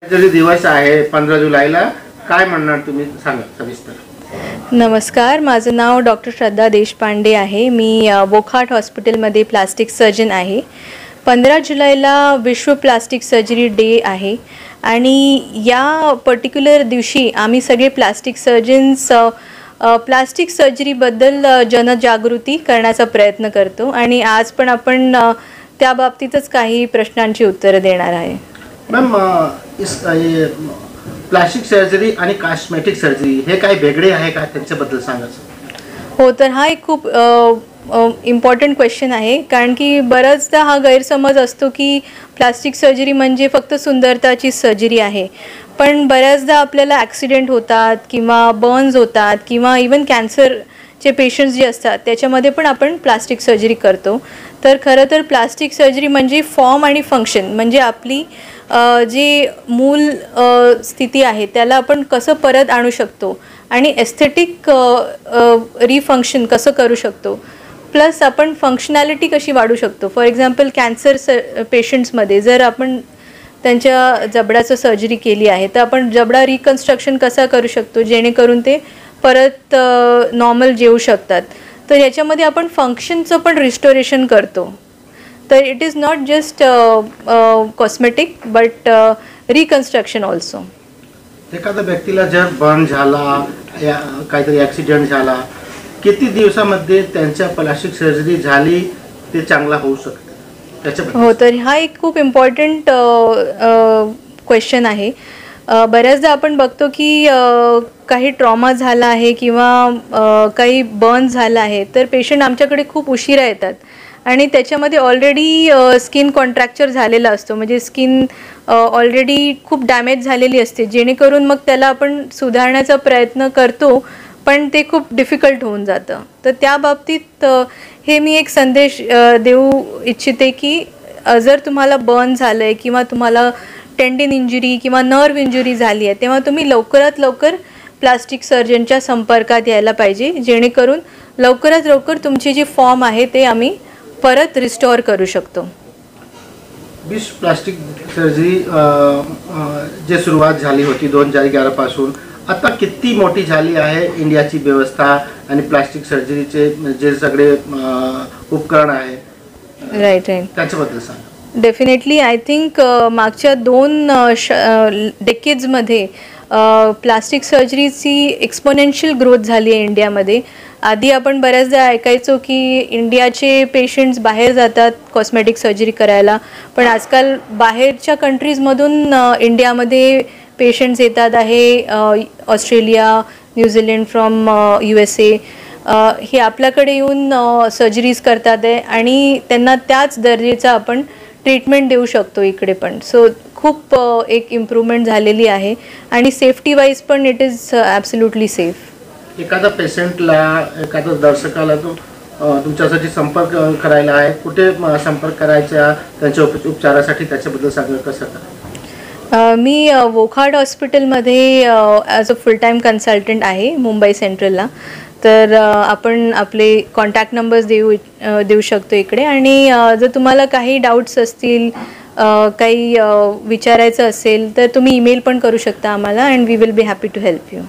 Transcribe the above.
Surgery दिवस आहे 15 जुलैला, काय म्हणणार तुम्ही, सांगा सविस्तर. नमस्कार, माझं नाव डॉक्टर श्रद्धा देशपांडे आहे. मी वोखाट हॉस्पिटलमध्ये प्लास्टिक सर्जन आहे. 15 जुलैला विश्व प्लास्टिक सर्जरी डे आहे आणि या पर्टिक्युलर दिवशी आम्ही सगळे प्लास्टिक सर्जन्स प्लास्टिक सर्जरीबद्दल जनजागृती करण्याचा प्रयत्न करतो आणि आज पण आपण त्या बाबतीतच काही प्रश्नांची उत्तरं देणार आहे. मॅम, प्लास्टिक सर्जरी आणि कॉस्मेटिक सर्जरी हे काय वेगळे आहे का, त्यांच्याबद्दल सांगा. हो, तर हा एक खूप इम्पॉर्टंट क्वेश्चन आहे, कारण की बराचदा हा गैरसमज असतो की प्लास्टिक सर्जरी म्हणजे फक्त सुंदरताची सर्जरी आहे. पण बऱ्याचदा आपल्याला ॲक्सिडेंट होतात किंवा बर्न्स होतात किंवा इवन कॅन्सरचे पेशंट्स जे असतात त्याच्यामध्ये पण आपण प्लास्टिक सर्जरी करतो. तर खरं तर प्लास्टिक सर्जरी म्हणजे फॉर्म आणि फंक्शन, म्हणजे आपली जी मूल स्थिती आहे त्याला आपण कसं परत आणू शकतो आणि एस्थेटिक रिफंक्शन कसं करू शकतो, प्लस आपण फंक्शनॅलिटी कशी वाढू शकतो. फॉर एक्झाम्पल कॅन्सर पेशंट्समध्ये जर आपण त्यांच्या जबडाचं सर्जरी केली आहे तर आपण जबडा रिकन्स्ट्रक्शन कसा करू शकतो जेणेकरून ते परत नॉर्मल जेवू शकतात. तर याच्यामध्ये आपण फंक्शनचं पण रिस्टोरेशन करतो. तर it is not just cosmetic but reconstruction also. एखाद्या व्यक्तीला जर बर्न झाला या काहीतरी ॲक्सिडेंट झाला, किती दिवसामध्ये त्यांच्या प्लास्टिक सर्जरी झाली ते चांगला होऊ शकतं त्याच्याबद्दल? हो, तर हा एक खूप इम्पॉर्टंट क्वेश्चन आहे. बऱ्याचदा आपण बघतो की काही ट्रॉमा झाला आहे किंवा काही बर्न झाला आहे तर पेशंट आमच्याकडे खूप उशिरा येतात आणि त्याच्यामध्ये ऑलरेडी स्किन कॉन्ट्रॅक्चर झालेला असतो, म्हणजे स्किन ऑलरेडी खूप डॅमेज झालेली असते, जेणेकरून मग त्याला आपण सुधारण्याचा प्रयत्न करतो पण ते खूप डिफिकल्ट होऊन जातं. तर त्या बाबतीत हे मी एक संदेश देऊ इच्छिते की जर तुम्हाला बर्न झालं आहे किंवा तुम्हाला टेंडिन इंजुरी किंवा नर्व इंजुरी झाली आहे तेव्हा तुम्ही लवकरात लवकर प्लास्टिक सर्जनच्या संपर्कात यायला पाहिजे, जेणेकरून लवकरात लवकर तुमची जी फॉर्म आहे ते आम्ही परत रिस्टोअर करू शकतो. विश्व प्लास्टिक सर्जरी जे सुरुवात झाली होती 2011 पासून, आता किती मोठी झाली आहे इंडियाची व्यवस्था आणि प्लास्टिक सर्जरीचे जे सगळे उपकरण आहे. राईट, त्याच्याबद्दल सांगा. डेफिनेटली आय थिंक मागच्या 2 डेकेड्समध्ये प्लास्टिक सर्जरीची एक्सपोनेन्शियल ग्रोथ झाली आहे इंडियामध्ये. आधी आपण बऱ्याचदा ऐकायचो की इंडियाचे पेशंट्स बाहेर जातात कॉस्मेटिक सर्जरी करायला, पण आजकाल बाहेरच्या कंट्रीजमधून इंडियामध्ये पेशंट्स येतात आहे. ऑस्ट्रेलिया, न्यूझीलंड, फ्रॉम USA हे आपल्याकडे येऊन सर्जरीज करतात आहे आणि त्यांना त्याच दर्जाचा आपण ट्रीटमेंट देऊ शकतो इकडे पण. सो खूप एक इम्प्रूव्हमेंट झालेली आहे आणि सेफ्टी वाईज पण इट इज ॲब्सोल्युटली सेफ. एखादा पेशंटला, एखादा दर्शकाला तुमच्यासाठी संपर्क करायला आहे, कुठे संपर्क करायचा त्यांच्या उपचारासाठी, त्याच्याबद्दल सांगा कसं करा. मी वोखाट हॉस्पिटलमध्ये as a full time consultant आहे मुंबई सेंट्रलला. तर आपण आपले कॉन्टॅक्ट नंबर्स देऊ शकतो इकडे आणि जर तुम्हाला काही डाऊट्स असतील, काही विचारायचं असेल तर तुम्ही ईमेल पण करू शकता आम्हाला and we will be happy to help you.